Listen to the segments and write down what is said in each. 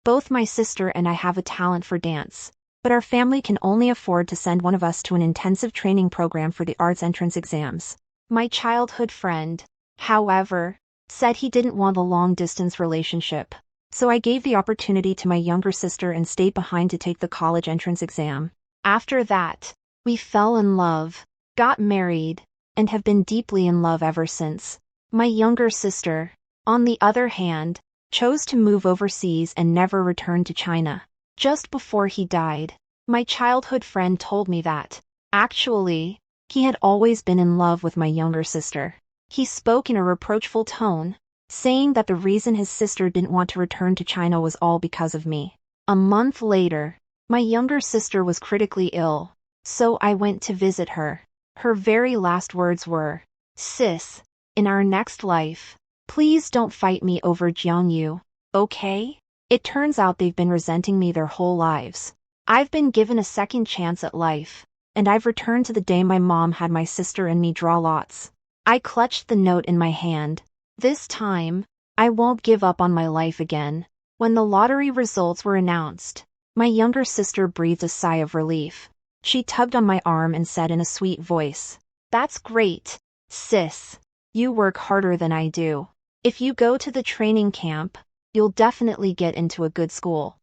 Both my sister and I have a talent for dance, but our family can only afford to send one of us to an intensive training program for the arts entrance exams. My childhood friend, however, said he didn't want a long-distance relationship, so I gave the opportunity to my younger sister and stayed behind to take the college entrance exam. After that, we fell in love, got married, and have been deeply in love ever since. My younger sister, on the other hand, chose to move overseas and never return to China. Just before he died, my childhood friend told me that, actually, he had always been in love with my younger sister. He spoke in a reproachful tone, saying that the reason his sister didn't want to return to China was all because of me. A month later, my younger sister was critically ill, so I went to visit her. Her very last words were, "Sis, in our next life, please don't fight me over Jiangyu, okay?" It turns out they've been resenting me their whole lives. I've been given a second chance at life, and I've returned to the day my mom had my sister and me draw lots. I clutched the note in my hand. This time, I won't give up on my life again. When the lottery results were announced, my younger sister breathed a sigh of relief. She tugged on my arm and said in a sweet voice, "That's great, sis. You work harder than I do. If you go to the training camp, you'll definitely get into a good school."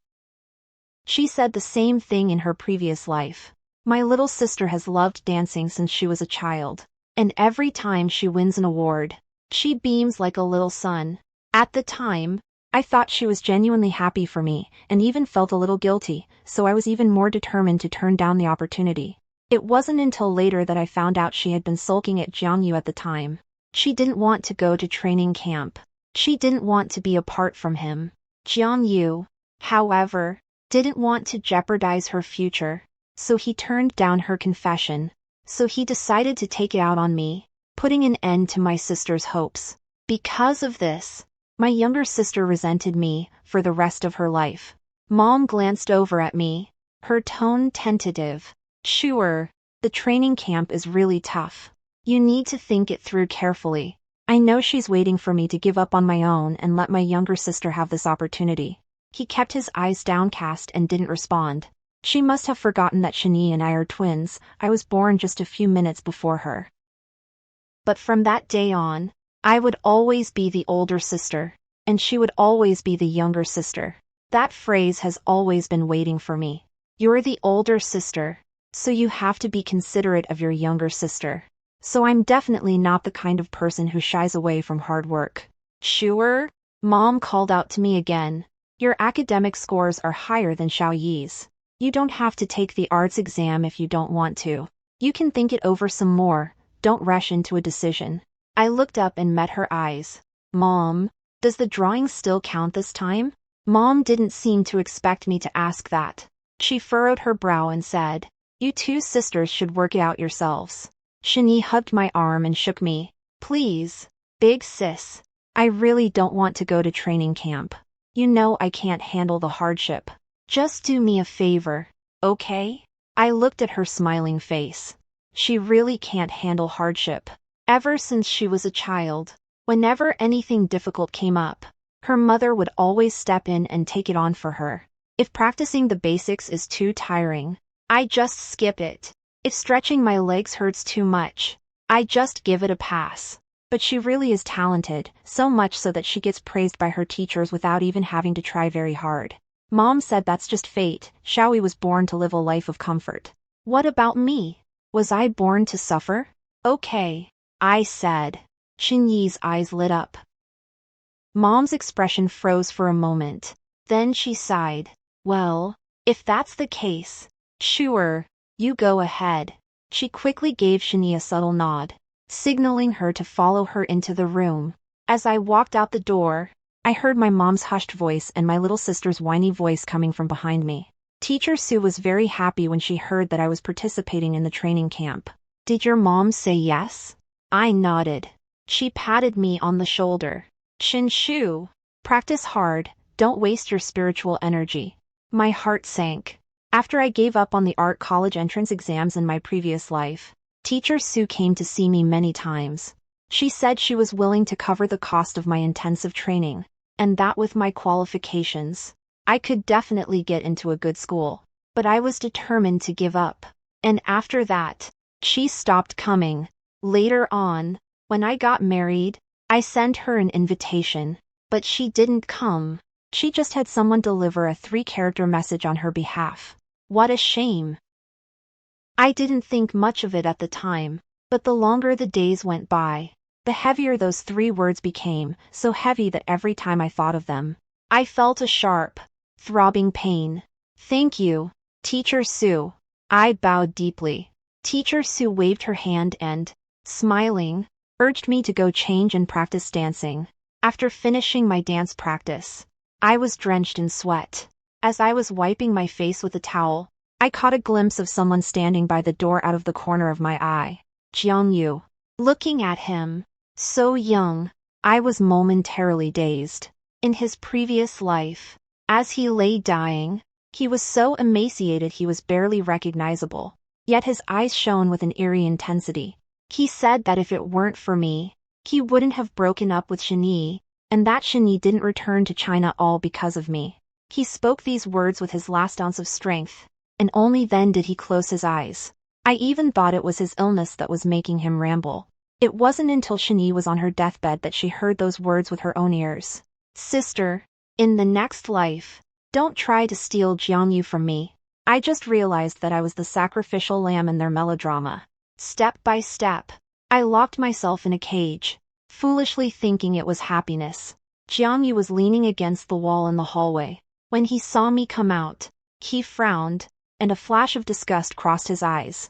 She said the same thing in her previous life. My little sister has loved dancing since she was a child, and every time she wins an award, she beams like a little sun. At the time, I thought she was genuinely happy for me, and even felt a little guilty, so I was even more determined to turn down the opportunity. It wasn't until later that I found out she had been sulking at Jiangyu at the time. She didn't want to go to training camp. She didn't want to be apart from him. Jiangyu, however, didn't want to jeopardize her future, so he turned down her confession. So he decided to take it out on me, putting an end to my sister's hopes. Because of this, my younger sister resented me for the rest of her life. Mom glanced over at me, her tone tentative. "Sure, the training camp is really tough. You need to think it through carefully. I know she's waiting for me to give up on my own and let my younger sister have this opportunity." He kept his eyes downcast and didn't respond. She must have forgotten that Shani and I are twins. I was born just a few minutes before her. But from that day on, I would always be the older sister, and she would always be the younger sister. That phrase has always been waiting for me. You're the older sister, so you have to be considerate of your younger sister. So I'm definitely not the kind of person who shies away from hard work. "Sure?" Mom called out to me again. "Your academic scores are higher than Xiaoyi's. You don't have to take the arts exam if you don't want to. You can think it over some more, don't rush into a decision." I looked up and met her eyes. "Mom, does the drawing still count this time?" Mom didn't seem to expect me to ask that. She furrowed her brow and said, "You two sisters should work it out yourselves." Shani hugged my arm and shook me. "Please, big sis. I really don't want to go to training camp. You know I can't handle the hardship. Just do me a favor, okay?" I looked at her smiling face. She really can't handle hardship. Ever since she was a child, whenever anything difficult came up, her mother would always step in and take it on for her. If practicing the basics is too tiring, I just skip it. If stretching my legs hurts too much, I just give it a pass. But she really is talented, so much so that she gets praised by her teachers without even having to try very hard. Mom said that's just fate. Xiaoyi was born to live a life of comfort. What about me? Was I born to suffer? "Okay," I said. Xinyi's eyes lit up. Mom's expression froze for a moment. Then she sighed. "Well, if that's the case, sure, you go ahead." She quickly gave Shani a subtle nod, signaling her to follow her into the room. As I walked out the door, I heard my mom's hushed voice and my little sister's whiny voice coming from behind me. Teacher Sue was very happy when she heard that I was participating in the training camp. "Did your mom say yes?" I nodded. She patted me on the shoulder. "Shu, practice hard, don't waste your spiritual energy." My heart sank. After I gave up on the art college entrance exams in my previous life, Teacher Sue came to see me many times. She said she was willing to cover the cost of my intensive training, and that with my qualifications, I could definitely get into a good school, but I was determined to give up. And after that, she stopped coming. Later on, when I got married, I sent her an invitation, but she didn't come. She just had someone deliver a 3-character message on her behalf. What a shame. I didn't think much of it at the time, but the longer the days went by, the heavier those 3 words became, so heavy that every time I thought of them, I felt a sharp, throbbing pain. Thank you, Teacher Sue. I bowed deeply. Teacher Sue waved her hand and, smiling, urged me to go change and practice dancing. After finishing my dance practice, I was drenched in sweat. As I was wiping my face with a towel, I caught a glimpse of someone standing by the door out of the corner of my eye. Jiangyu. Looking at him, so young, I was momentarily dazed. In his previous life, as he lay dying, he was so emaciated he was barely recognizable, yet his eyes shone with an eerie intensity. He said that if it weren't for me, he wouldn't have broken up with Shani, and that Shani didn't return to China all because of me. He spoke these words with his last ounce of strength, and only then did he close his eyes. I even thought it was his illness that was making him ramble. It wasn't until Shani was on her deathbed that she heard those words with her own ears. Sister, in the next life, don't try to steal Jiangyu from me. I just realized that I was the sacrificial lamb in their melodrama. Step by step, I locked myself in a cage, foolishly thinking it was happiness. Jiangyu was leaning against the wall in the hallway. When he saw me come out, he frowned, and a flash of disgust crossed his eyes.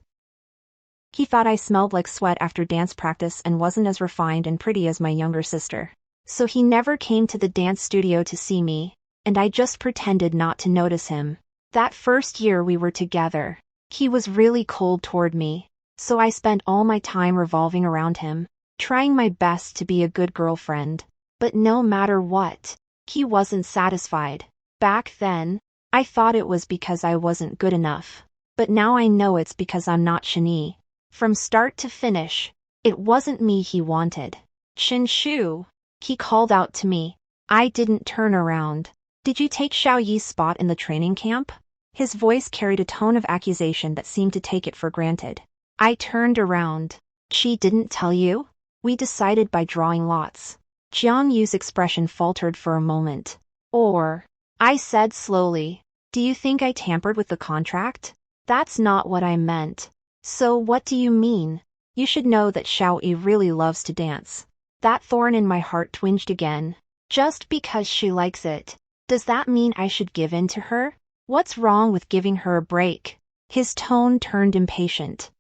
He thought I smelled like sweat after dance practice and wasn't as refined and pretty as my younger sister. So he never came to the dance studio to see me, and I just pretended not to notice him. That first year we were together, he was really cold toward me, so I spent all my time revolving around him, trying my best to be a good girlfriend. But no matter what, he wasn't satisfied. Back then, I thought it was because I wasn't good enough. But now I know it's because I'm not Shani. From start to finish, it wasn't me he wanted. Shu, he called out to me. I didn't turn around. Did you take Xiao Yi's spot in the training camp? His voice carried a tone of accusation that seemed to take it for granted. I turned around. She didn't tell you? We decided by drawing lots. Jiang Yu's expression faltered for a moment. Or, I said slowly, do you think I tampered with the contract? That's not what I meant. So what do you mean? You should know that Xiao Yi really loves to dance. That thorn in my heart twinged again. Just because she likes it, does that mean I should give in to her? What's wrong with giving her a break? His tone turned impatient.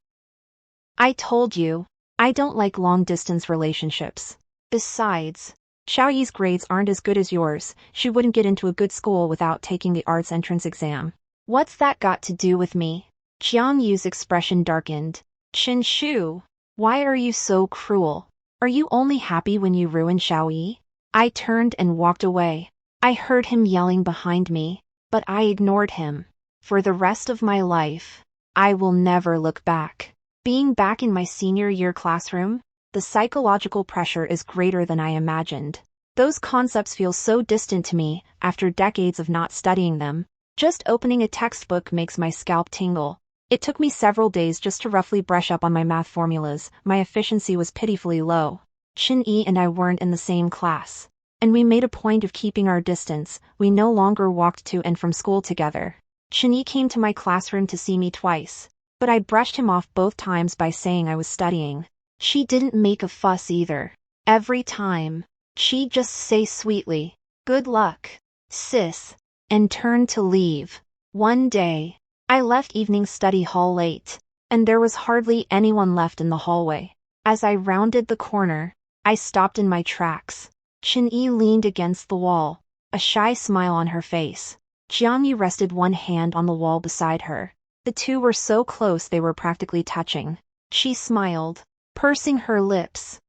I told you, I don't like long-distance relationships. Besides, Xiao Yi's grades aren't as good as yours. She wouldn't get into a good school without taking the arts entrance exam. What's that got to do with me? Jiang Yu's expression darkened. Shu, why are you so cruel? Are you only happy when you ruin Xiao Yi? I turned and walked away. I heard him yelling behind me, but I ignored him. For the rest of my life, I will never look back. Being back in my senior year classroom, the psychological pressure is greater than I imagined. Those concepts feel so distant to me after decades of not studying them. Just opening a textbook makes my scalp tingle. It took me several days just to roughly brush up on my math formulas. My efficiency was pitifully low. Xin Yi and I weren't in the same class, and we made a point of keeping our distance. We no longer walked to and from school together. Xin Yi came to my classroom to see me twice, but I brushed him off both times by saying I was studying. She didn't make a fuss either. Every time, she'd just say sweetly, "Good luck, sis," and turn to leave. One day, I left evening study hall late, and there was hardly anyone left in the hallway. As I rounded the corner, I stopped in my tracks. Xin Yi leaned against the wall, a shy smile on her face. Jiang Yu rested one hand on the wall beside her. The two were so close they were practically touching. She smiled, pursing her lips,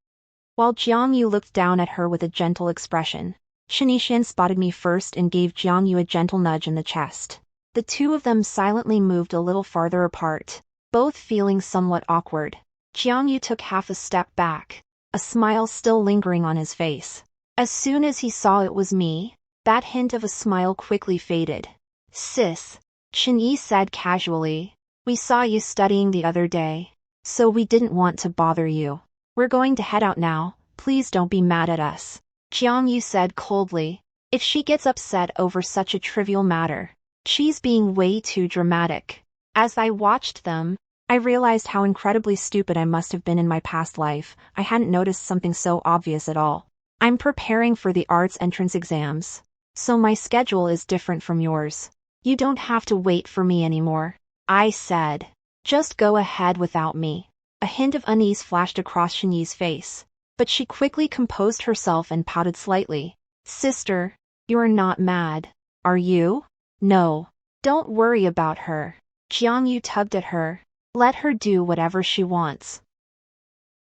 while Jiang Yu looked down at her with a gentle expression. Shinishin spotted me first and gave Jiang Yu a gentle nudge in the chest. The two of them silently moved a little farther apart, both feeling somewhat awkward. Jiang Yu took half a step back, a smile still lingering on his face. As soon as he saw it was me, That hint of a smile quickly faded. Sis, Chin-Yi said casually, we saw you studying the other day, so we didn't want to bother you. We're going to head out now, please don't be mad at us. Jiang-Yu said coldly, if she gets upset over such a trivial matter, she's being way too dramatic. As I watched them, I realized how incredibly stupid I must have been in my past life. I hadn't noticed something so obvious at all. I'm preparing for the arts entrance exams, so my schedule is different from yours. You don't have to wait for me anymore, I said. Just go ahead without me. A hint of unease flashed across Shinyi's face, but she quickly composed herself and pouted slightly. Sister, you're not mad, are you? No. Don't worry about her. Jiang-Yu tugged at her. Let her do whatever she wants.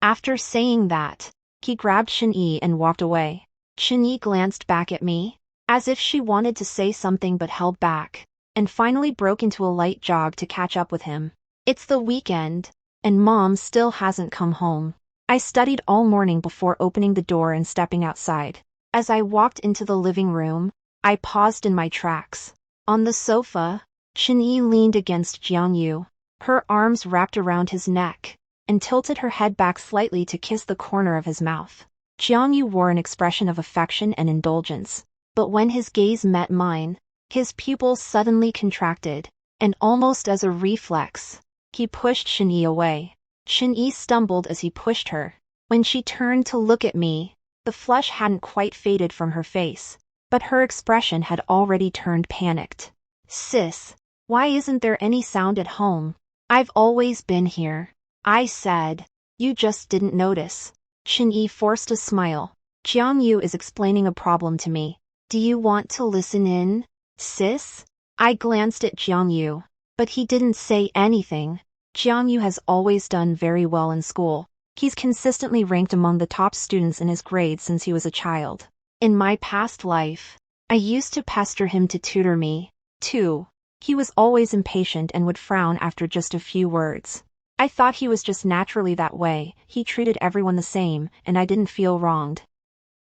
After saying that, he grabbed Shin-Yi and walked away. Shin-Yi glanced back at me, as if she wanted to say something but held back, and finally broke into a light jog to catch up with him. It's the weekend, and Mom still hasn't come home. I studied all morning before opening the door and stepping outside. As I walked into the living room, I paused in my tracks. On the sofa, Shin-Yi leaned against Jiang-Yu, her arms wrapped around his neck, and tilted her head back slightly to kiss the corner of his mouth. Jiang-Yu wore an expression of affection and indulgence, but when his gaze met mine, his pupils suddenly contracted, and almost as a reflex, he pushed Shin-Yi away. Shin-Yi stumbled as he pushed her. When she turned to look at me, the flush hadn't quite faded from her face, but her expression had already turned panicked. Sis, why isn't there any sound at home? I've always been here, I said. You just didn't notice. Shin-Yi forced a smile. Jiang-Yu is explaining a problem to me. Do you want to listen in, sis? I glanced at Jiang-Yu, but he didn't say anything. Jiang-Yu has always done very well in school. He's consistently ranked among the top students in his grade since he was a child. In my past life, I used to pester him to tutor me, too. He was always impatient and would frown after just a few words. I thought he was just naturally that way. He treated everyone the same, and I didn't feel wronged.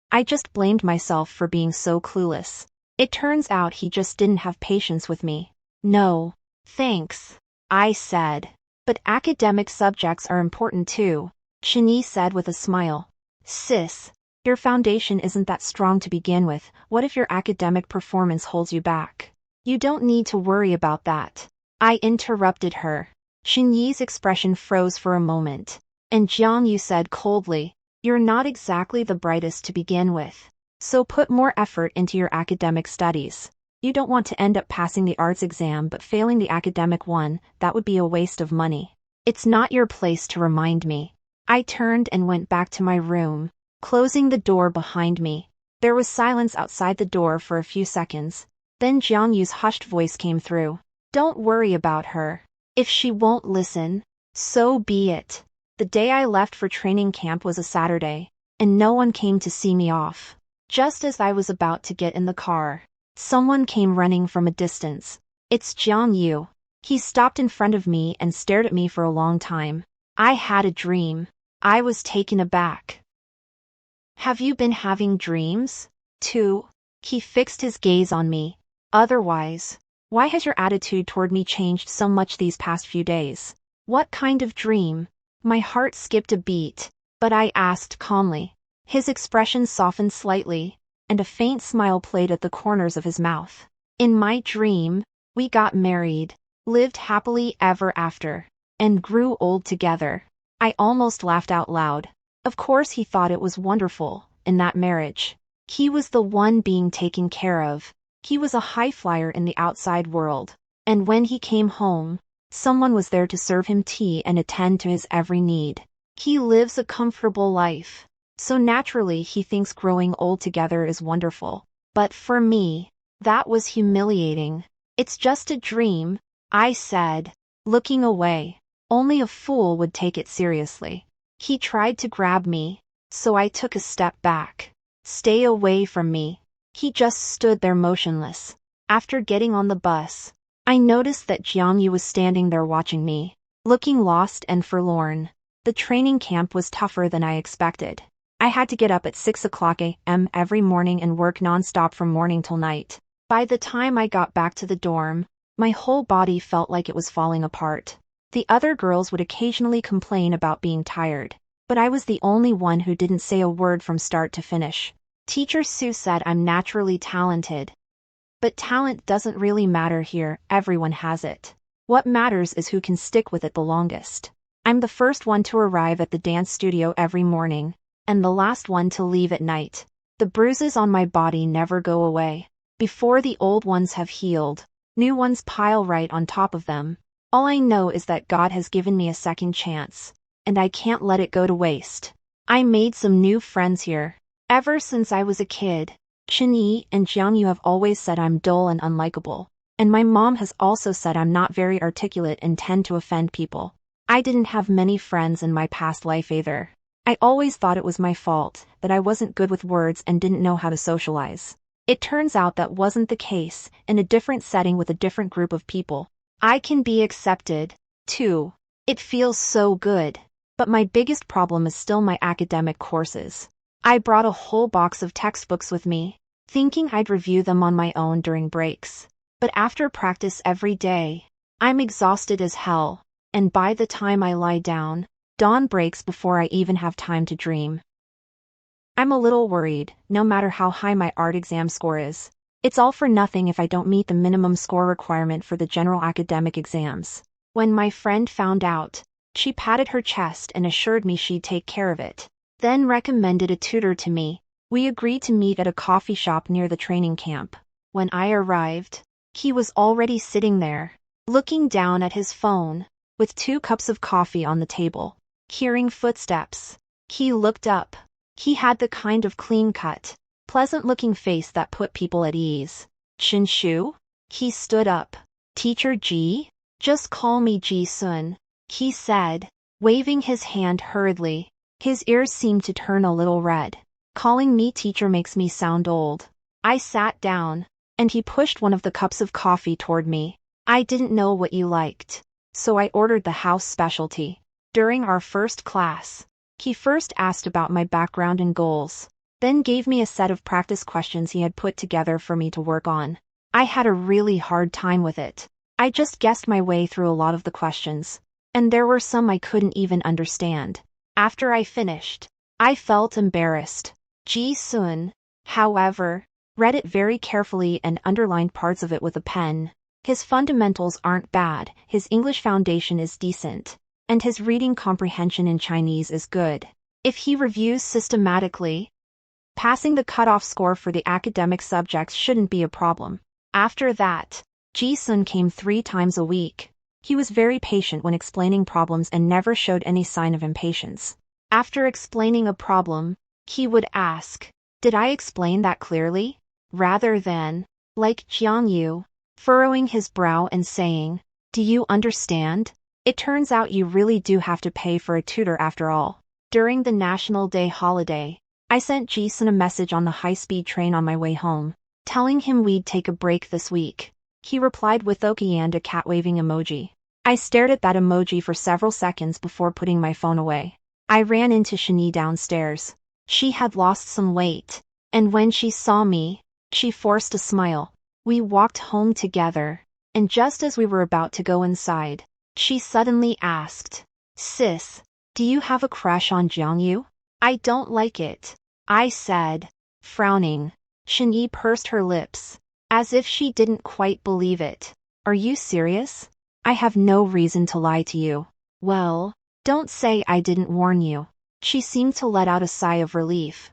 I just blamed myself for being so clueless. It turns out he just didn't have patience with me. No, thanks, I said. But academic subjects are important too, Shin-Yi said with a smile. Sis, your foundation isn't that strong to begin with. What if your academic performance holds you back? You don't need to worry about that. I interrupted her. Shin-Yi's expression froze for a moment, and Jiang-Yu said coldly, you're not exactly the brightest to begin with, so put more effort into your academic studies. You don't want to end up passing the arts exam but failing the academic one. That would be a waste of money. It's not your place to remind me. I turned and went back to my room, closing the door behind me. There was silence outside the door for a few seconds. Then Jiang-Yu's hushed voice came through. Don't worry about her. If she won't listen, so be it. The day I left for training camp was a Saturday, and no one came to see me off. Just as I was about to get in the car, someone came running from a distance. It's Jiang-Yu. He stopped in front of me and stared at me for a long time. I had a dream. I was taken aback. Have you been having dreams, too? He fixed his gaze on me. Otherwise, why has your attitude toward me changed so much these past few days? What kind of dream? My heart skipped a beat, but I asked calmly. His expression softened slightly, and a faint smile played at the corners of his mouth. In my dream, we got married, lived happily ever after, and grew old together. I almost laughed out loud. Of course he thought it was wonderful, in that marriage. He was the one being taken care of. He was a high flyer in the outside world, and when he came home, someone was there to serve him tea and attend to his every need. He lives a comfortable life, so naturally he thinks growing old together is wonderful. But for me, that was humiliating. It's just a dream, I said, looking away. Only a fool would take it seriously. He tried to grab me, so I took a step back. Stay away from me. He just stood there motionless. After getting on the bus, I noticed that Jiang-Yu was standing there watching me, looking lost and forlorn. The training camp was tougher than I expected. I had to get up at 6 o'clock a.m. every morning and work nonstop from morning till night. By the time I got back to the dorm, my whole body felt like it was falling apart. The other girls would occasionally complain about being tired, but I was the only one who didn't say a word from start to finish. Teacher Sue said I'm naturally talented. But talent doesn't really matter here, everyone has it. What matters is who can stick with it the longest. I'm the first one to arrive at the dance studio every morning, and the last one to leave at night. The bruises on my body never go away. Before the old ones have healed, new ones pile right on top of them. All I know is that God has given me a second chance, and I can't let it go to waste. I made some new friends here. Ever since I was a kid, Chinyi and Jiangyu have always said I'm dull and unlikable, and my mom has also said I'm not very articulate and tend to offend people. I didn't have many friends in my past life either. I always thought it was my fault, that I wasn't good with words and didn't know how to socialize. It turns out that wasn't the case. In a different setting with a different group of people, I can be accepted, too. It feels so good. But my biggest problem is still my academic courses. I brought a whole box of textbooks with me, thinking I'd review them on my own during breaks. But after practice every day, I'm exhausted as hell, and by the time I lie down, dawn breaks before I even have time to dream. I'm a little worried, no matter how high my art exam score is. It's all for nothing if I don't meet the minimum score requirement for the general academic exams. When my friend found out, she patted her chest and assured me she'd take care of it, then recommended a tutor to me. We agreed to meet at a coffee shop near the training camp. When I arrived, he was already sitting there, looking down at his phone, with 2 cups of coffee on the table. Hearing footsteps, he looked up. He had the kind of clean-cut, pleasant-looking face that put people at ease. Shinshu? He stood up. Teacher Ji? Just call me Ji-sun, he said, waving his hand hurriedly. His ears seemed to turn a little red. Calling me teacher makes me sound old. I sat down, and he pushed one of the cups of coffee toward me. I didn't know what you liked, so I ordered the house specialty. During our first class, he first asked about my background and goals, then gave me a set of practice questions he had put together for me to work on. I had a really hard time with it. I just guessed my way through a lot of the questions, and there were some I couldn't even understand. After I finished, I felt embarrassed. Ji-sun, however, read it very carefully and underlined parts of it with a pen. His fundamentals aren't bad, his English foundation is decent, and his reading comprehension in Chinese is good. If he reviews systematically, passing the cutoff score for the academic subjects shouldn't be a problem. After that, Ji-sun came 3 times a week. He was very patient when explaining problems and never showed any sign of impatience. After explaining a problem, he would ask, "Did I explain that clearly?" rather than, like Jiangyu, furrowing his brow and saying, "Do you understand? It turns out you really do have to pay for a tutor after all." During the National Day holiday, I sent Ji-sun a message on the high-speed train on my way home, telling him we'd take a break this week. He replied with okay and a cat-waving emoji. I stared at that emoji for several seconds before putting my phone away. I ran into Shani downstairs. She had lost some weight, and when she saw me, she forced a smile. We walked home together, and just as we were about to go inside, she suddenly asked, "Sis, do you have a crush on Jiangyu?" "I don't like it," I said, frowning. Shani pursed her lips, as if she didn't quite believe it. "Are you serious? I have no reason to lie to you." "Well, don't say I didn't warn you." She seemed to let out a sigh of relief.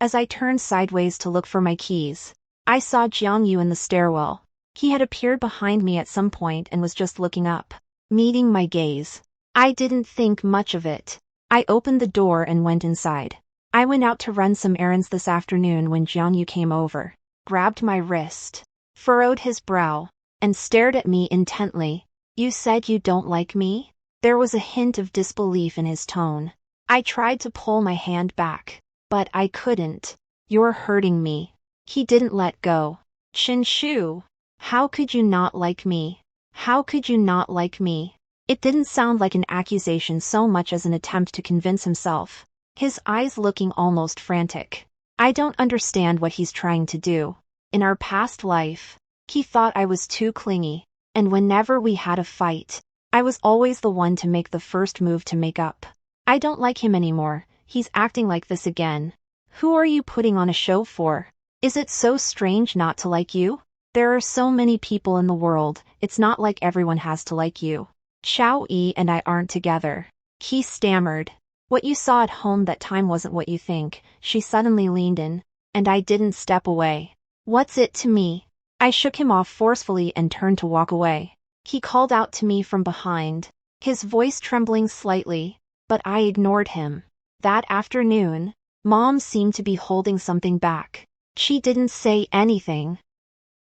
As I turned sideways to look for my keys, I saw Jiangyu in the stairwell. He had appeared behind me at some point and was just looking up, meeting my gaze. I didn't think much of it. I opened the door and went inside. I went out to run some errands this afternoon when Jiangyu came over, grabbed my wrist, furrowed his brow, and stared at me intently. "You said you don't like me?" There was a hint of disbelief in his tone. I tried to pull my hand back, but I couldn't. "You're hurting me." He didn't let go. "Shinshu, how could you not like me? How could you not like me?" It didn't sound like an accusation so much as an attempt to convince himself. his eyes looking almost frantic. I don't understand what he's trying to do. In our past life, he thought I was too clingy, and whenever we had a fight, I was always the one to make the first move to make up. I don't like him anymore. He's acting like this again. Who are you putting on a show for? Is it so strange not to like you? There are so many people in the world, it's not like everyone has to like you. Xiao Yi and I aren't together. He stammered. What you saw at home that time wasn't what you think. She suddenly leaned in, and I didn't step away. What's it to me? I shook him off forcefully and turned to walk away. He called out to me from behind, his voice trembling slightly, but I ignored him. That afternoon, Mom seemed to be holding something back. She didn't say anything,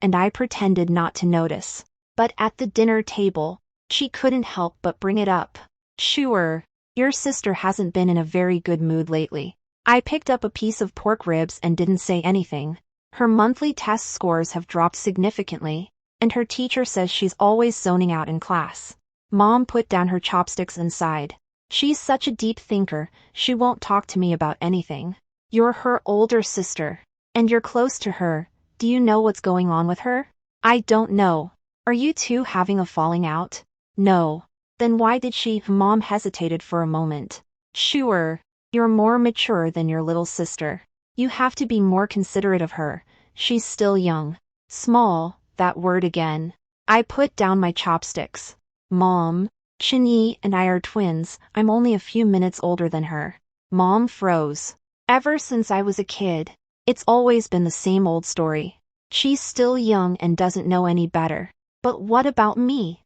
and I pretended not to notice. But at the dinner table, she couldn't help but bring it up. Sure, your sister hasn't been in a very good mood lately. I picked up a piece of pork ribs and didn't say anything. Her monthly test scores have dropped significantly, and her teacher says she's always zoning out in class. Mom put down her chopsticks and sighed. She's such a deep thinker, she won't talk to me about anything. You're her older sister, and you're close to her. Do you know what's going on with her? I don't know. Are you two having a falling out? No. Then why did she? Mom hesitated for a moment. Sure, you're more mature than your little sister. You have to be more considerate of her. She's still young. Small, that word again. I put down my chopsticks. Mom, Chinyi and I are twins. I'm only a few minutes older than her. Mom froze. Ever since I was a kid, it's always been the same old story. She's still young and doesn't know any better. But what about me?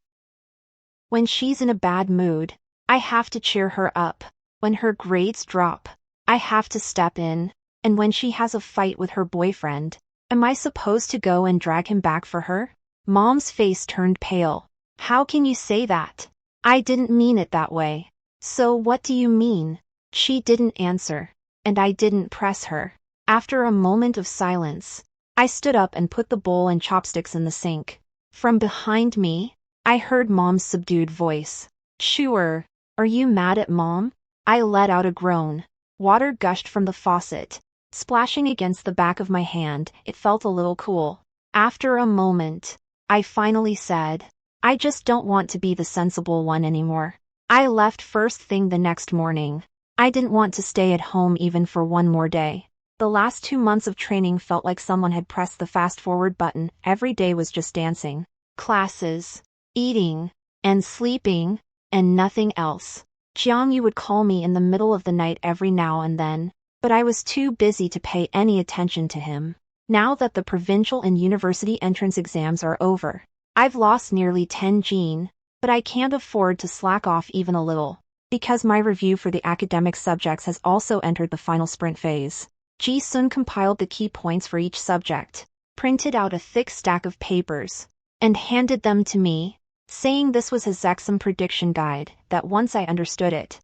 When she's in a bad mood, I have to cheer her up. When her grades drop, I have to step in. And when she has a fight with her boyfriend, am I supposed to go and drag him back for her? Mom's face turned pale. How can you say that? I didn't mean it that way. So what do you mean? She didn't answer, and I didn't press her. After a moment of silence, I stood up and put the bowl and chopsticks in the sink. From behind me, I heard Mom's subdued voice. Sure, are you mad at Mom? I let out a groan. Water gushed from the faucet, splashing against the back of my hand. It felt a little cool. After a moment, I finally said, I just don't want to be the sensible one anymore. I left first thing the next morning. I didn't want to stay at home even for one more day. The last 2 months of training felt like someone had pressed the fast-forward button. Every day was just dancing, classes, eating, and sleeping, and nothing else. Jiangyu would call me in the middle of the night every now and then, but I was too busy to pay any attention to him. Now that the provincial and university entrance exams are over, I've lost nearly 10 gene, but I can't afford to slack off even a little, because my review for the academic subjects has also entered the final sprint phase. Ji-sun compiled the key points for each subject, printed out a thick stack of papers, and handed them to me, saying this was his exam prediction guide, that once I understood it,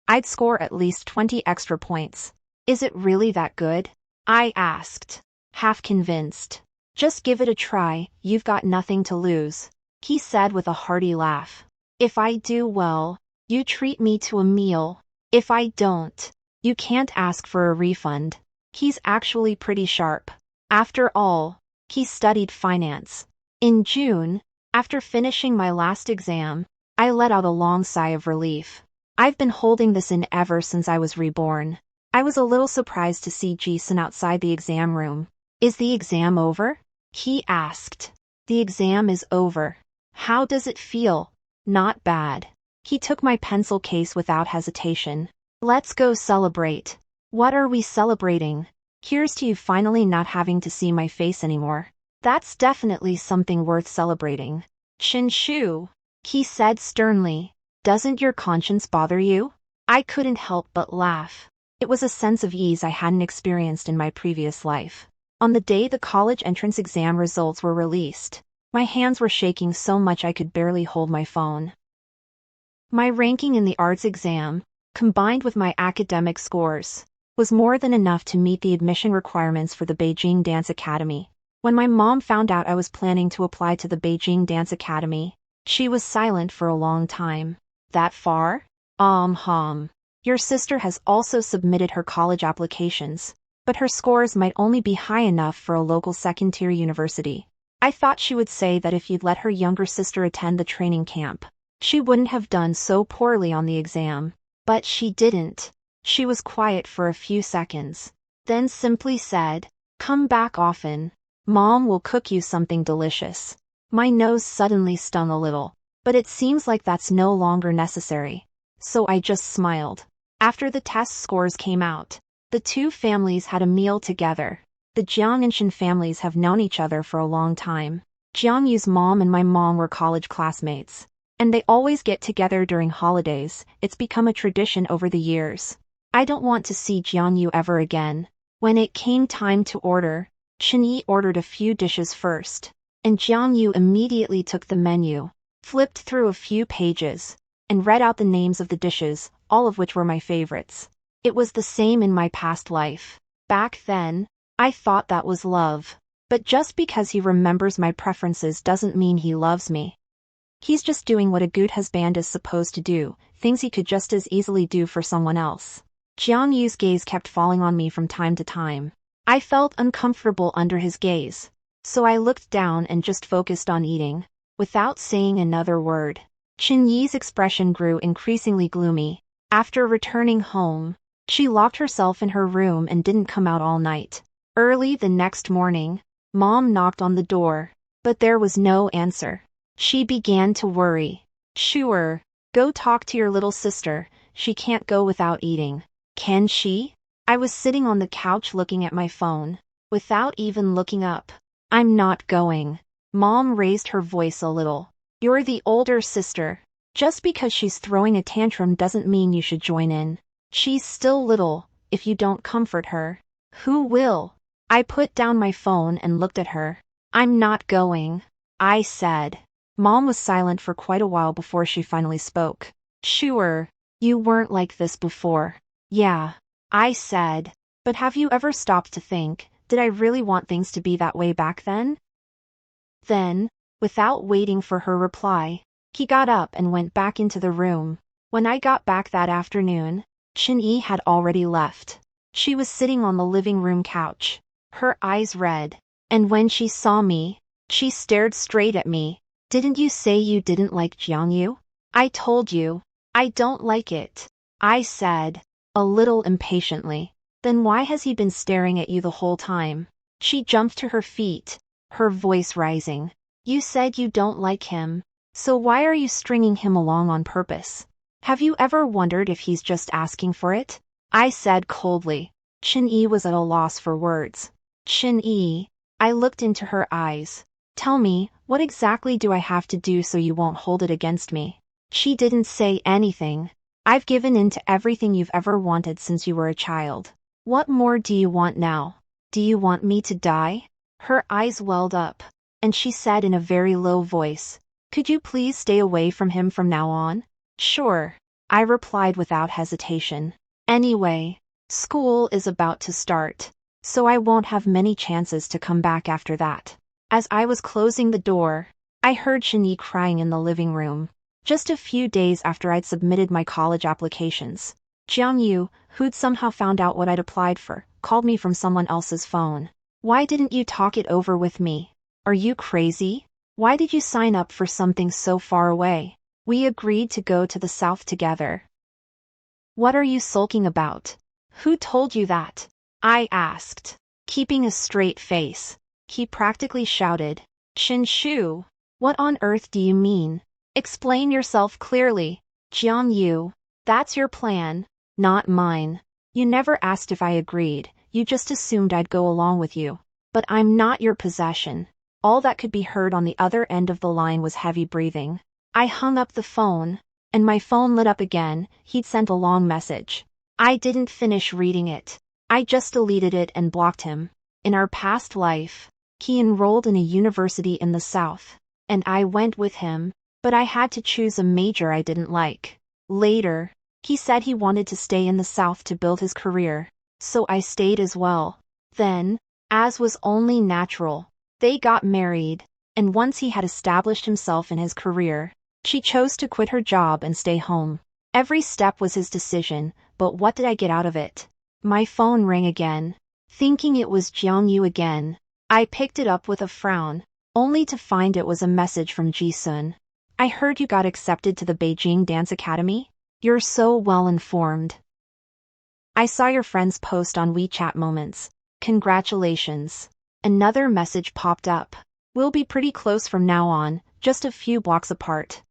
I'd score at least 20 extra points. Is it really that good? I asked, half convinced. Just give it a try, you've got nothing to lose, he said with a hearty laugh. If I do well, you treat me to a meal. If I don't, you can't ask for a refund. He's actually pretty sharp. After all, he studied finance. In June, after finishing my last exam, I let out a long sigh of relief. I've been holding this in ever since I was reborn. I was a little surprised to see Ji-sun outside the exam room. Is the exam over? He asked. The exam is over. How does it feel? Not bad. He took my pencil case without hesitation. Let's go celebrate. What are we celebrating? Here's to you finally not having to see my face anymore. That's definitely something worth celebrating. Shu, he said sternly. Doesn't your conscience bother you? I couldn't help but laugh. It was a sense of ease I hadn't experienced in my previous life. On the day the college entrance exam results were released, my hands were shaking so much I could barely hold my phone. My ranking in the arts exam, combined with my academic scores, was more than enough to meet the admission requirements for the Beijing Dance Academy. When my mom found out I was planning to apply to the Beijing Dance Academy, she was silent for a long time. That far? Your sister has also submitted her college applications, but her scores might only be high enough for a local second-tier university. I thought she would say that if you'd let her younger sister attend the training camp, she wouldn't have done so poorly on the exam. But she didn't. She was quiet for a few seconds, then simply said, "Come back often. Mom will cook you something delicious." My nose suddenly stung a little, but it seems like that's no longer necessary. So I just smiled. After the test scores came out, the two families had a meal together. The Jiang and Shin families have known each other for a long time. Jiang Yu's mom and my mom were college classmates, and they always get together during holidays. It's become a tradition over the years. I don't want to see Jiang Yu ever again. When it came time to order, Shin Yi ordered a few dishes first, and Jiang Yu immediately took the menu, flipped through a few pages, and read out the names of the dishes, all of which were my favorites. It was the same in my past life. Back then, I thought that was love. But just because he remembers my preferences doesn't mean he loves me. He's just doing what a good husband is supposed to do, things he could just as easily do for someone else. Jiang Yu's gaze kept falling on me from time to time. I felt uncomfortable under his gaze, so I looked down and just focused on eating, without saying another word. Shin Yi's expression grew increasingly gloomy. After returning home, she locked herself in her room and didn't come out all night. Early the next morning, Mom knocked on the door, but there was no answer. She began to worry. "Sure, go talk to your little sister. She can't go without eating, can she?" I was sitting on the couch looking at my phone, without even looking up. "I'm not going." Mom raised her voice a little. "You're the older sister. Just because she's throwing a tantrum doesn't mean you should join in. She's still little. If you don't comfort her, who will?" I put down my phone and looked at her. "I'm not going," I said. Mom was silent for quite a while before she finally spoke. "Sure, you weren't like this before." "Yeah," I said. "But have you ever stopped to think, did I really want things to be that way back then?" Then, without waiting for her reply, he got up and went back into the room. When I got back that afternoon, Shin Yi had already left. She was sitting on the living room couch, her eyes red, and when she saw me, she stared straight at me. "Didn't you say you didn't like Jiang Yu?" "I told you, I don't like it," I said, a little impatiently. "Then why has he been staring at you the whole time?" She jumped to her feet, her voice rising. "You said you don't like him, so why are you stringing him along on purpose? Have you ever wondered if he's just asking for it?" I said coldly. Shin Yi was at a loss for words. "Shin Yi," I looked into her eyes. "Tell me, what exactly do I have to do so you won't hold it against me?" She didn't say anything. "I've given in to everything you've ever wanted since you were a child. What more do you want now? Do you want me to die?" Her eyes welled up, and she said in a very low voice, "Could you please stay away from him from now on?" "Sure," I replied without hesitation. "Anyway, school is about to start, so I won't have many chances to come back after that." As I was closing the door, I heard Shin Yi crying in the living room. Just a few days after I'd submitted my college applications, Jiang Yu, who'd somehow found out what I'd applied for, called me from someone else's phone. "Why didn't you talk it over with me? Are you crazy? Why did you sign up for something so far away? We agreed to go to the south together." "What are you sulking about? Who told you that?" I asked, keeping a straight face. He practically shouted, "Chin Shu, what on earth do you mean? Explain yourself clearly." "Jiang Yu, that's your plan, not mine. You never asked if I agreed, you just assumed I'd go along with you. But I'm not your possession." All that could be heard on the other end of the line was heavy breathing. I hung up the phone, and my phone lit up again. He'd sent a long message. I didn't finish reading it. I just deleted it and blocked him. In our past life, he enrolled in a university in the South, and I went with him, but I had to choose a major I didn't like. Later, he said he wanted to stay in the South to build his career, so I stayed as well. Then, as was only natural, they got married, and once he had established himself in his career, she chose to quit her job and stay home. Every step was his decision, but what did I get out of it? My phone rang again. Thinking it was Jiang Yu again, I picked it up with a frown, only to find it was a message from Ji-sun. I heard you got accepted to the Beijing Dance Academy? You're so well informed. I saw your friend's post on WeChat Moments. Congratulations. Another message popped up. We'll be pretty close from now on, just a few blocks apart.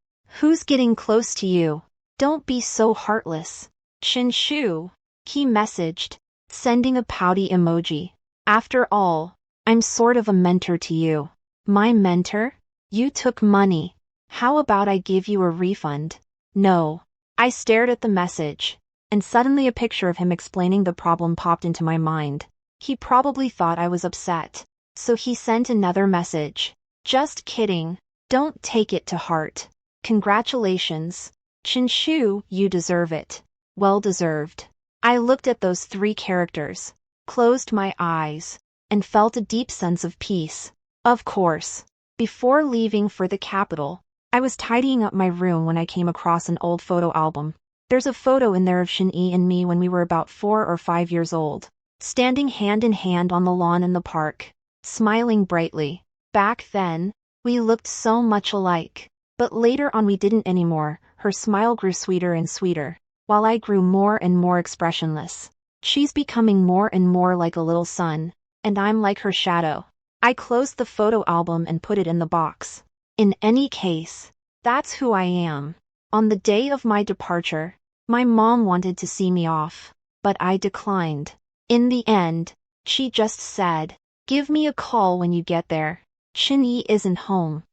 Who's getting close to you? Don't be so heartless. Chin Shu. He messaged, sending a pouty emoji. After all, I'm sort of a mentor to you. My mentor? You took money. How about I give you a refund? No. I stared at the message, and suddenly a picture of him explaining the problem popped into my mind. He probably thought I was upset, so he sent another message. Just kidding. Don't take it to heart. Congratulations. Chin Shu, you deserve it. Well deserved. I looked at those 3 characters, closed my eyes, and felt a deep sense of peace. Of course. Before leaving for the capital, I was tidying up my room when I came across an old photo album. There's a photo in there of Shin-Yi and me when we were about 4 or 5 years old, standing hand in hand on the lawn in the park, smiling brightly. Back then, we looked so much alike. But later on we didn't anymore. Her smile grew sweeter and sweeter, while I grew more and more expressionless. She's becoming more and more like a little sun, and I'm like her shadow. I closed the photo album and put it in the box. In any case, that's who I am. On the day of my departure, my mom wanted to see me off, but I declined. In the end, she just said, "Give me a call when you get there. Shin-Yi isn't home."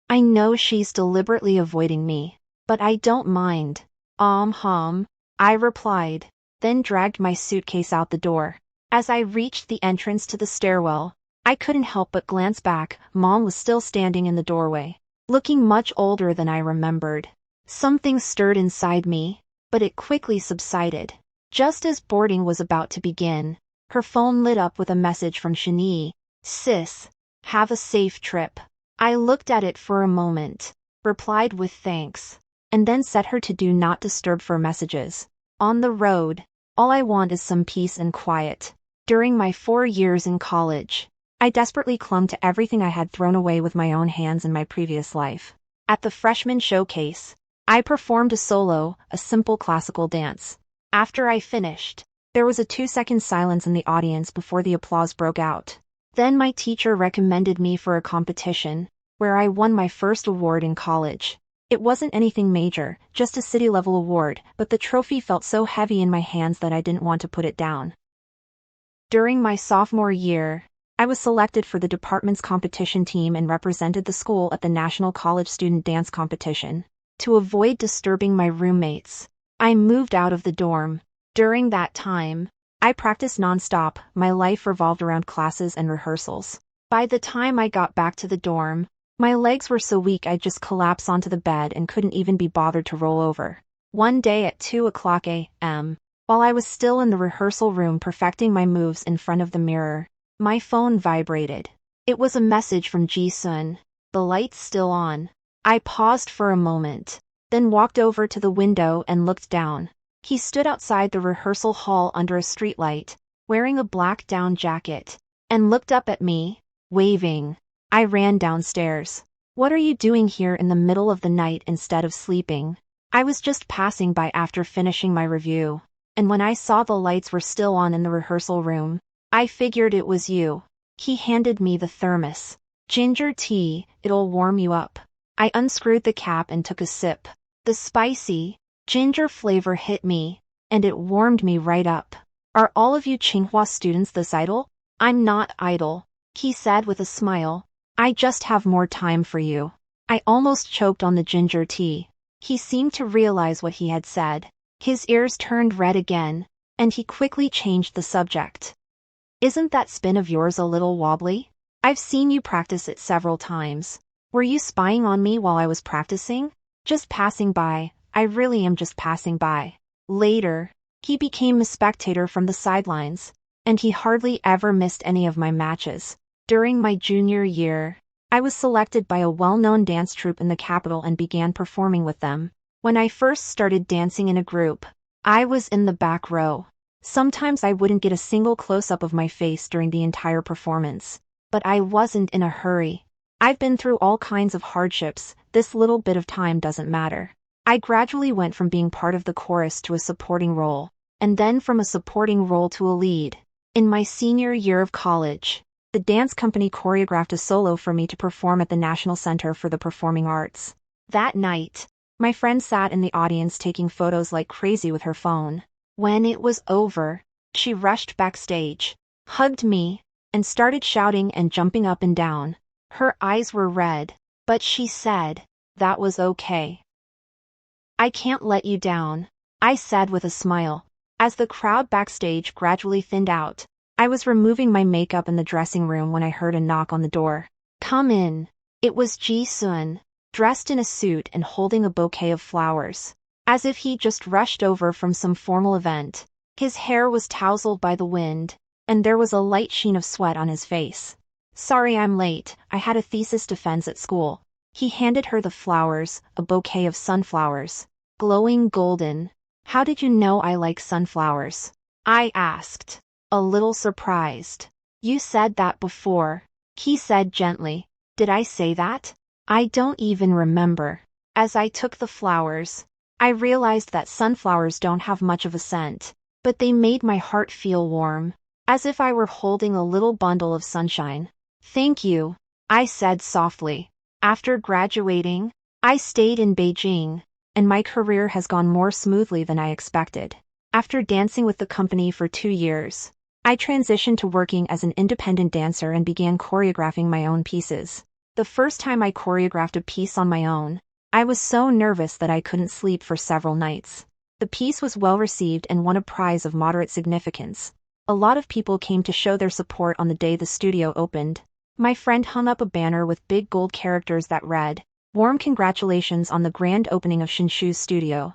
I know she's deliberately avoiding me, but I don't mind. I replied, then dragged my suitcase out the door. As I reached the entrance to the stairwell, I couldn't help but glance back. Mom was still standing in the doorway, looking much older than I remembered. Something stirred inside me, but it quickly subsided. Just as boarding was about to begin, her phone lit up with a message from Shin-Yi. "Sis, have a safe trip." I looked at it for a moment, replied with thanks, and then set her to do not disturb for messages. On the road, all I want is some peace and quiet. During my 4 years in college, I desperately clung to everything I had thrown away with my own hands in my previous life. At the freshman showcase, I performed a simple classical dance. After I finished, there was a 2-second silence in the audience before the applause broke out. Then my teacher recommended me for a competition, where I won my first award in college. It wasn't anything major, just a city-level award, but the trophy felt so heavy in my hands that I didn't want to put it down. During my sophomore year, I was selected for the department's competition team and represented the school at the National College Student Dance Competition. To avoid disturbing my roommates, I moved out of the dorm. During that time, I practiced nonstop. My life revolved around classes and rehearsals. By the time I got back to the dorm, my legs were so weak I'd just collapse onto the bed and couldn't even be bothered to roll over. One day at 2:00 a.m., while I was still in the rehearsal room perfecting my moves in front of the mirror, my phone vibrated. It was a message from Ji-sun. The lights still on. I paused for a moment, then walked over to the window and looked down. He stood outside the rehearsal hall under a streetlight, wearing a black down jacket, and looked up at me, waving. I ran downstairs. "What are you doing here in the middle of the night instead of sleeping?" I was just passing by after finishing my review, and when I saw the lights were still on in the rehearsal room, I figured it was you. He handed me the thermos. "Ginger tea, it'll warm you up." I unscrewed the cap and took a sip. The spicy ginger flavor hit me, and it warmed me right up. "Are all of you Tsinghua students this idle?" "I'm not idle," he said with a smile. "I just have more time for you." I almost choked on the ginger tea. He seemed to realize what he had said. His ears turned red again, and he quickly changed the subject. "Isn't that spin of yours a little wobbly? I've seen you practice it several times. Were you spying on me while I was practicing?" "Just passing by. I really am just passing by." Later, he became a spectator from the sidelines, and he hardly ever missed any of my matches. During my junior year, I was selected by a well-known dance troupe in the capital and began performing with them. When I first started dancing in a group, I was in the back row. Sometimes I wouldn't get a single close-up of my face during the entire performance. But I wasn't in a hurry. I've been through all kinds of hardships, this little bit of time doesn't matter. I gradually went from being part of the chorus to a supporting role, and then from a supporting role to a lead. In my senior year of college, the dance company choreographed a solo for me to perform at the National Center for the Performing Arts. That night, my friend sat in the audience taking photos like crazy with her phone. When it was over, she rushed backstage, hugged me, and started shouting and jumping up and down. Her eyes were red, but she said, "That was okay. I can't let you down," I said with a smile. As the crowd backstage gradually thinned out, I was removing my makeup in the dressing room when I heard a knock on the door. "Come in." It was Ji-sun, dressed in a suit and holding a bouquet of flowers, as if he just rushed over from some formal event. His hair was tousled by the wind, and there was a light sheen of sweat on his face. "Sorry I'm late, I had a thesis defense at school." He handed her the flowers, a bouquet of sunflowers, glowing golden. "How did you know I like sunflowers?" I asked, a little surprised. "You said that before," he said gently. "Did I say that?" I don't even remember. As I took the flowers, I realized that sunflowers don't have much of a scent, but they made my heart feel warm, as if I were holding a little bundle of sunshine. "Thank you," I said softly. After graduating, I stayed in Beijing, and my career has gone more smoothly than I expected. After dancing with the company for 2 years, I transitioned to working as an independent dancer and began choreographing my own pieces. The first time I choreographed a piece on my own, I was so nervous that I couldn't sleep for several nights. The piece was well received and won a prize of moderate significance. A lot of people came to show their support on the day the studio opened. My friend hung up a banner with big gold characters that read, "Warm congratulations on the grand opening of Shinshu's studio."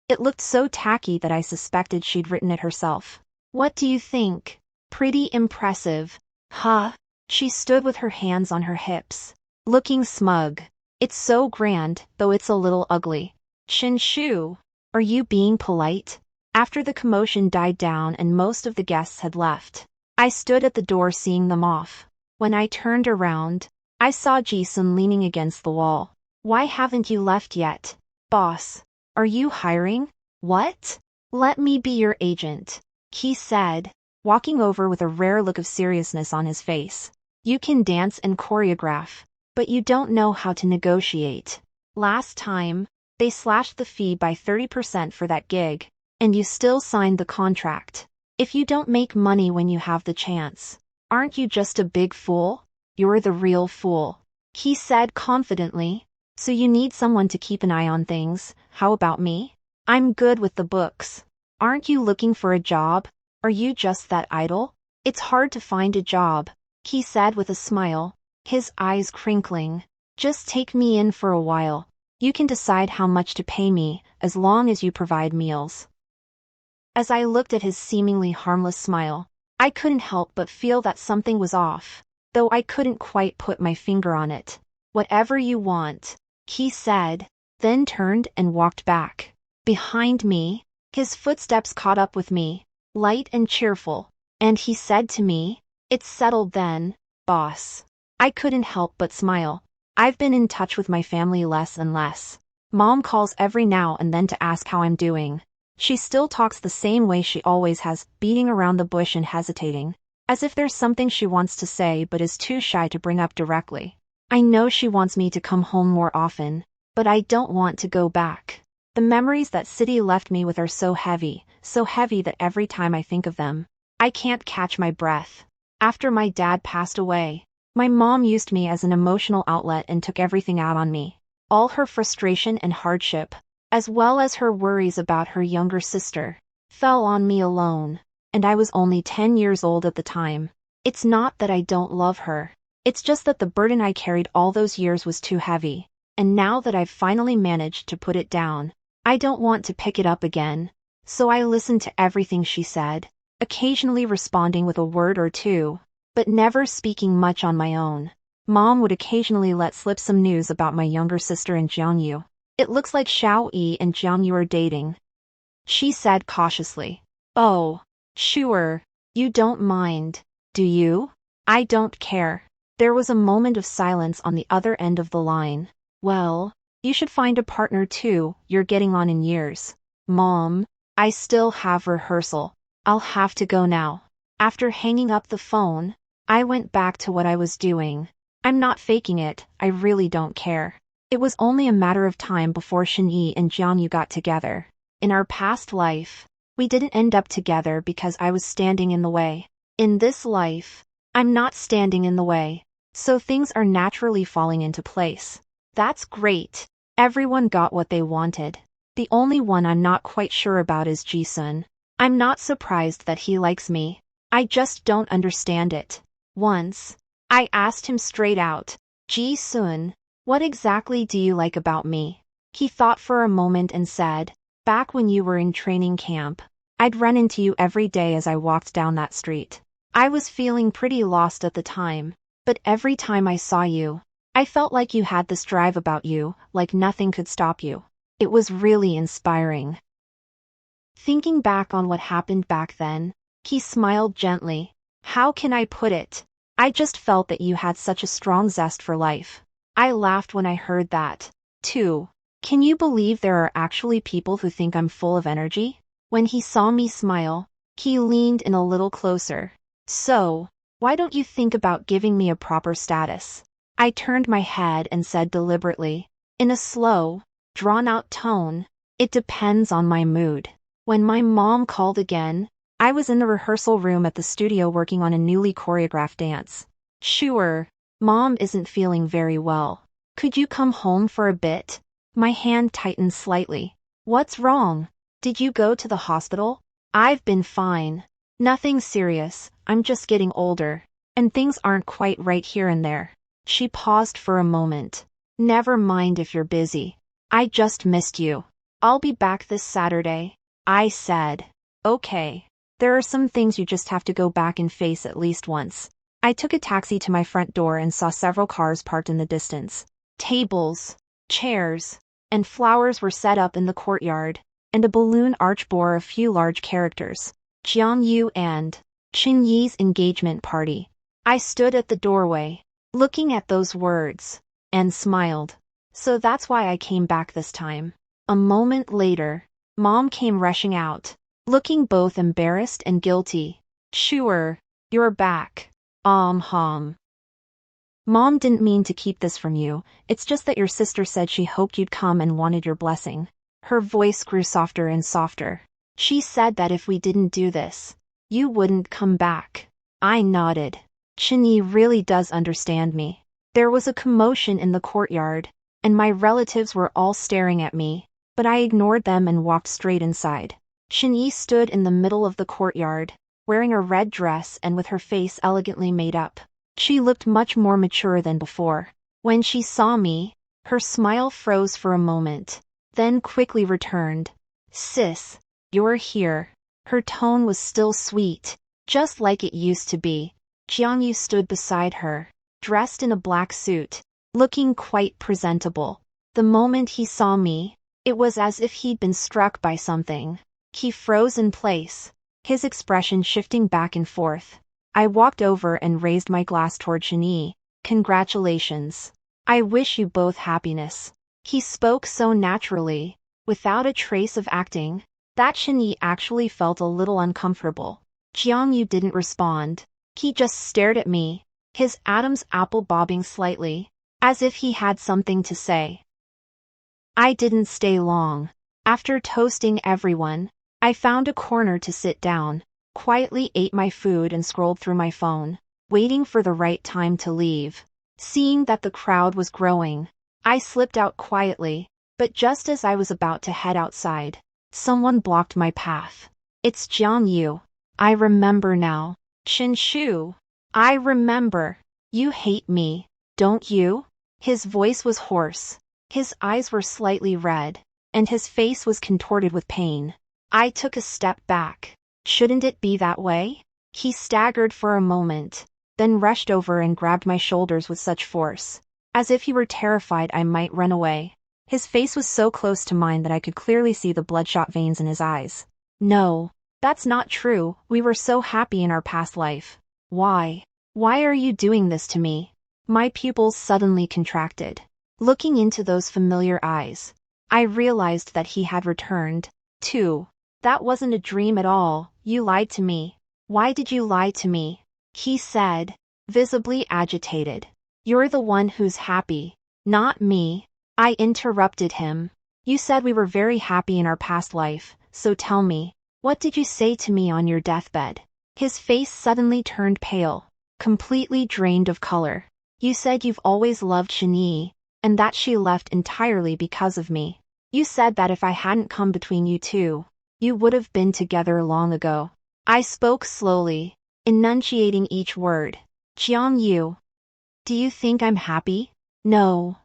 It looked so tacky that I suspected she'd written it herself. "What do you think? Pretty impressive, huh?" She stood with her hands on her hips, looking smug. "It's so grand, though it's a little ugly." "Shinshu, are you being polite?" After the commotion died down and most of the guests had left, I stood at the door seeing them off. When I turned around, I saw Ji-sun leaning against the wall. "Why haven't you left yet, boss? Are you hiring?" "What? Let me be your agent," he said, walking over with a rare look of seriousness on his face. "You can dance and choreograph, but you don't know how to negotiate. Last time, they slashed the fee by 30% for that gig, and you still signed the contract. If you don't make money when you have the chance, aren't you just a big fool? You're the real fool," he said confidently. "So you need someone to keep an eye on things. How about me? I'm good with the books. Aren't you looking for a job? Are you just that idle?" "It's hard to find a job," he said with a smile, his eyes crinkling. "Just take me in for a while. You can decide how much to pay me, as long as you provide meals." As I looked at his seemingly harmless smile, I couldn't help but feel that something was off, though I couldn't quite put my finger on it. "Whatever you want," he said, then turned and walked back. Behind me, his footsteps caught up with me, light and cheerful, and he said to me, "It's settled then, boss." I couldn't help but smile. I've been in touch with my family less and less. Mom calls every now and then to ask how I'm doing. She still talks the same way she always has, beating around the bush and hesitating, as if there's something she wants to say but is too shy to bring up directly. I know she wants me to come home more often, but I don't want to go back. The memories that city left me with are so heavy that every time I think of them, I can't catch my breath. After my dad passed away, my mom used me as an emotional outlet and took everything out on me. All her frustration and hardship, as well as her worries about her younger sister, fell on me alone, and I was only 10 years old at the time. It's not that I don't love her. It's just that the burden I carried all those years was too heavy, and now that I've finally managed to put it down, I don't want to pick it up again. So I listened to everything she said, occasionally responding with a word or two, but never speaking much on my own. Mom would occasionally let slip some news about my younger sister and Jiangyu. "It looks like Xiao Yi and Jiangyu are dating." she said cautiously. Oh, sure. You don't mind, do you? I don't care. There was a moment of silence on the other end of the line. Well, you should find a partner too, you're getting on in years. Mom, I still have rehearsal. I'll have to go now. After hanging up the phone, I went back to what I was doing. I'm not faking it, I really don't care. It was only a matter of time before Shinyi and Jiangyu got together. In our past life, we didn't end up together because I was standing in the way. In this life, I'm not standing in the way, so things are naturally falling into place. That's great. Everyone got what they wanted. The only one I'm not quite sure about is Ji-sun. I'm not surprised that he likes me. I just don't understand it. Once, I asked him straight out, Ji-sun, what exactly do you like about me? He thought for a moment and said, back when you were in training camp, I'd run into you every day as I walked down that street. I was feeling pretty lost at the time, but every time I saw you, I felt like you had this drive about you, like nothing could stop you. It was really inspiring. Thinking back on what happened back then, he smiled gently. How can I put it? I just felt that you had such a strong zest for life. I laughed when I heard that, too. Can you believe there are actually people who think I'm full of energy? When he saw me smile, he leaned in a little closer. So, why don't you think about giving me a proper status? I turned my head and said deliberately, in a slow, drawn-out tone, it depends on my mood. When my mom called again, I was in the rehearsal room at the studio working on a newly choreographed dance. Sure, Mom isn't feeling very well. Could you come home for a bit? My hand tightened slightly. What's wrong? Did you go to the hospital? I've been fine. Nothing serious, I'm just getting older, and things aren't quite right here and there. She paused for a moment. Never mind if you're busy. I just missed you. I'll be back this Saturday, I said. Okay. There are some things you just have to go back and face at least once. I took a taxi to my front door and saw several cars parked in the distance. Tables, chairs, and flowers were set up in the courtyard, and a balloon arch bore a few large characters. Jiang Yu and Qin Yi's engagement party. I stood at the doorway, looking at those words, and smiled. So that's why I came back this time. A moment later, Mom came rushing out, looking both embarrassed and guilty. Sure, you're back. Mom, didn't mean to keep this from you, it's just that your sister said she hoped you'd come and wanted your blessing. Her voice grew softer and softer. She said that if we didn't do this, you wouldn't come back. I nodded. Qin really does understand me. There was a commotion in the courtyard, and my relatives were all staring at me, but I ignored them and walked straight inside. Qin stood in the middle of the courtyard, wearing a red dress and with her face elegantly made up. She looked much more mature than before. When she saw me, her smile froze for a moment, then quickly returned. Sis, you're here. Her tone was still sweet, just like it used to be. Jiangyu stood beside her, dressed in a black suit, looking quite presentable. The moment he saw me, it was as if he'd been struck by something. He froze in place, his expression shifting back and forth. I walked over and raised my glass toward Qin. Congratulations. I wish you both happiness. He spoke so naturally, without a trace of acting, that Qin actually felt a little uncomfortable. Jiangyu didn't respond. He just stared at me, his Adam's apple bobbing slightly, as if he had something to say. I didn't stay long. After toasting everyone, I found a corner to sit down, quietly ate my food and scrolled through my phone, waiting for the right time to leave. Seeing that the crowd was growing, I slipped out quietly, but just as I was about to head outside, someone blocked my path. It's Jiangyu. I remember now. Qin, I remember. You hate me, don't you? His voice was hoarse, his eyes were slightly red, and his face was contorted with pain. I took a step back. Shouldn't it be that way? He staggered for a moment, then rushed over and grabbed my shoulders with such force, as if he were terrified I might run away. His face was so close to mine that I could clearly see the bloodshot veins in his eyes. No, that's not true. We were so happy in our past life. Why? Why are you doing this to me? My pupils suddenly contracted. Looking into those familiar eyes, I realized that he had returned, too. That wasn't a dream at all. You lied to me. Why did you lie to me? He said, visibly agitated. You're the one who's happy, not me. I interrupted him. You said we were very happy in our past life, so tell me, what did you say to me on your deathbed? His face suddenly turned pale, completely drained of color. You said you've always loved Shani, and that she left entirely because of me. You said that if I hadn't come between you two, you would have been together long ago. I spoke slowly, enunciating each word. Jiang, do you think I'm happy? No,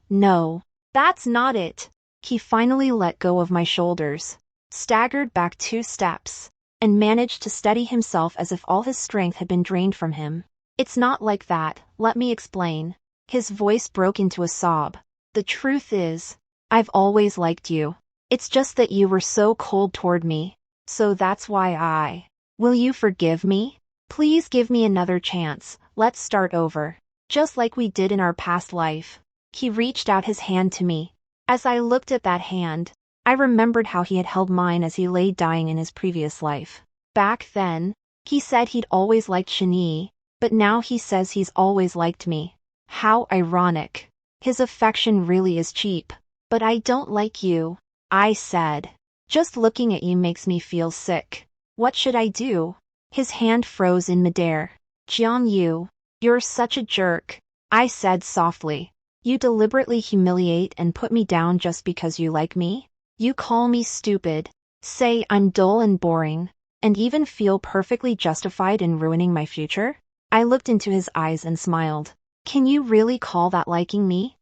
that's not it. He finally let go of my shoulders, staggered back 2 steps, and managed to steady himself as if all his strength had been drained from him. It's not like that, let me explain. His voice broke into a sob. The truth is, I've always liked you. It's just that you were so cold toward me, so that's why Will you forgive me? Please give me another chance, let's start over. Just like we did in our past life. He reached out his hand to me. As I looked at that hand, I remembered how he had held mine as he lay dying in his previous life. Back then, he said he'd always liked Shani, but now he says he's always liked me. How ironic. His affection really is cheap. But I don't like you, I said. Just looking at you makes me feel sick. What should I do? His hand froze in midair. Jiang, you're such a jerk, I said softly. You deliberately humiliate and put me down just because you like me? You call me stupid, say I'm dull and boring, and even feel perfectly justified in ruining my future? I looked into his eyes and smiled. Can you really call that liking me?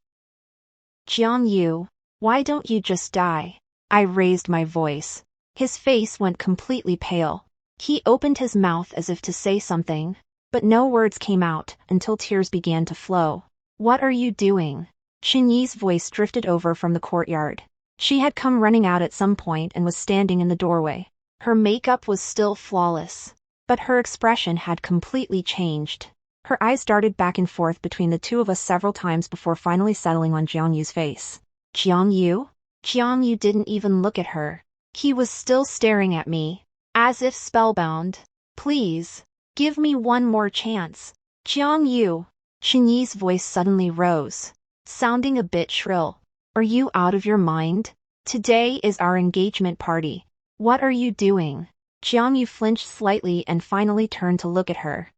Jiang, why don't you just die? I raised my voice. His face went completely pale. He opened his mouth as if to say something, but no words came out until tears began to flow. What are you doing? Xinyi's voice drifted over from the courtyard. She had come running out at some point and was standing in the doorway. Her makeup was still flawless, but her expression had completely changed. Her eyes darted back and forth between the two of us several times before finally settling on Jiangyu's face. Jiangyu? Jiangyu didn't even look at her. He was still staring at me, as if spellbound. Please, give me one more chance. Jiangyu. Xinyi's voice suddenly rose, sounding a bit shrill. Are you out of your mind? Today is our engagement party. What are you doing? Jiangyu flinched slightly and finally turned to look at her.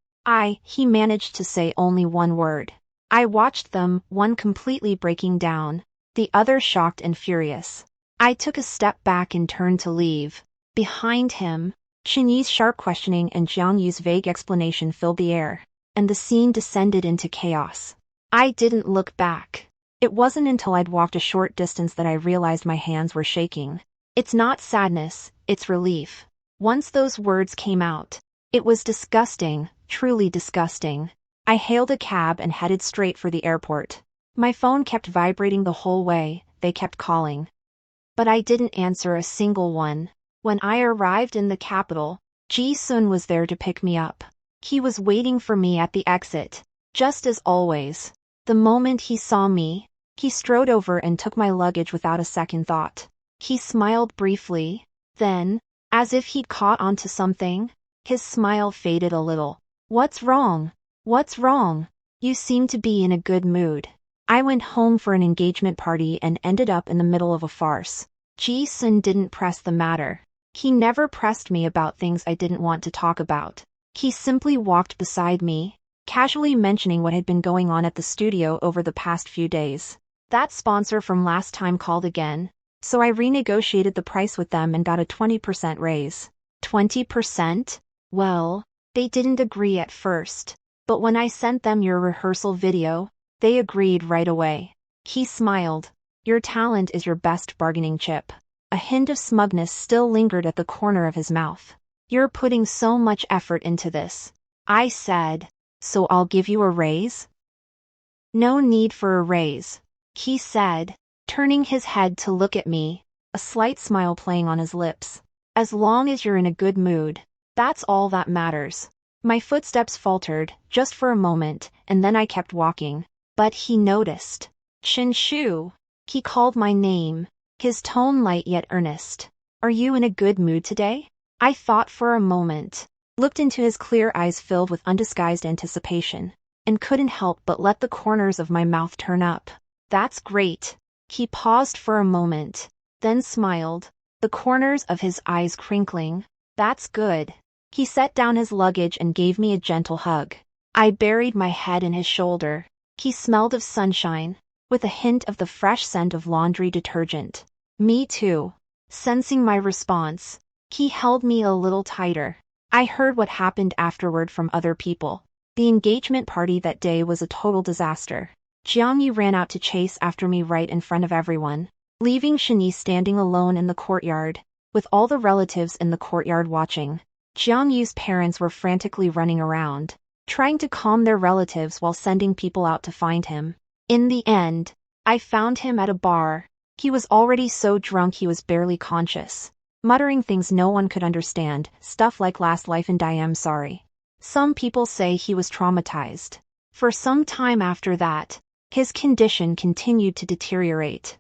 He managed to say only one word. I watched them, one completely breaking down, the other shocked and furious. I took a step back and turned to leave. Behind him, Xinyi's sharp questioning and Jiangyu's vague explanation filled the air, and the scene descended into chaos. I didn't look back. It wasn't until I'd walked a short distance that I realized my hands were shaking. It's not sadness, it's relief. Once those words came out, it was disgusting, truly disgusting. I hailed a cab and headed straight for the airport. My phone kept vibrating the whole way, they kept calling. But I didn't answer a single one. When I arrived in the capital, Ji-sun was there to pick me up. He was waiting for me at the exit, just as always. The moment he saw me, he strode over and took my luggage without a second thought. He smiled briefly, then, as if he'd caught onto something, his smile faded a little. What's wrong? What's wrong? You seem to be in a good mood. I went home for an engagement party and ended up in the middle of a farce. Ji-sun didn't press the matter. He never pressed me about things I didn't want to talk about. He simply walked beside me, casually mentioning what had been going on at the studio over the past few days. That sponsor from last time called again, so I renegotiated the price with them and got a 20% raise. 20%? Well, they didn't agree at first, but when I sent them your rehearsal video, they agreed right away. He smiled. Your talent is your best bargaining chip. A hint of smugness still lingered at the corner of his mouth. You're putting so much effort into this, I said, so I'll give you a raise? No need for a raise, he said. turning his head to look at me, a slight smile playing on his lips. As long as you're in a good mood, that's all that matters. My footsteps faltered, just for a moment, and then I kept walking. But he noticed. Shinshu. He called my name, his tone light yet earnest. Are you in a good mood today? I thought for a moment, looked into his clear eyes filled with undisguised anticipation, and couldn't help but let the corners of my mouth turn up. That's great. He paused for a moment, then smiled, the corners of his eyes crinkling. That's good. He set down his luggage and gave me a gentle hug. I buried my head in his shoulder. He smelled of sunshine, with a hint of the fresh scent of laundry detergent. Me too. Sensing my response, he held me a little tighter. I heard what happened afterward from other people. The engagement party that day was a total disaster. Jiangyu ran out to chase after me right in front of everyone, leaving Shani standing alone in the courtyard, with all the relatives in the courtyard watching. Jiangyu's parents were frantically running around, trying to calm their relatives while sending people out to find him. In the end, I found him at a bar. He was already so drunk he was barely conscious, muttering things no one could understand, stuff like last life and I am sorry. Some people say he was traumatized. For some time after that, his condition continued to deteriorate.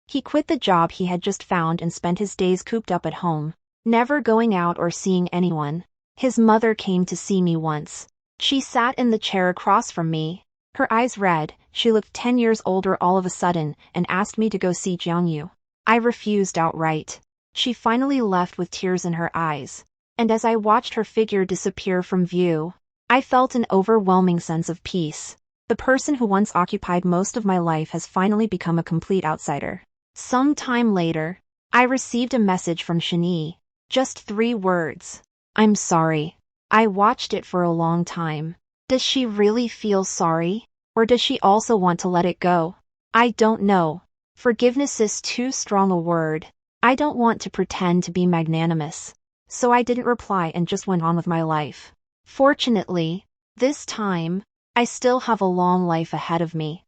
He quit the job he had just found and spent his days cooped up at home, never going out or seeing anyone. His mother came to see me once. She sat in the chair across from me, her eyes red. She looked 10 years older all of a sudden and asked me to go see Jiangyu. I refused outright. She finally left with tears in her eyes, and as I watched her figure disappear from view, I felt an overwhelming sense of peace. The person who once occupied most of my life has finally become a complete outsider. Some time later, I received a message from Shani. Just 3 words. I'm sorry. I watched it for a long time. Does she really feel sorry? Or does she also want to let it go? I don't know. Forgiveness is too strong a word. I don't want to pretend to be magnanimous. So I didn't reply and just went on with my life. Fortunately, this time, I still have a long life ahead of me.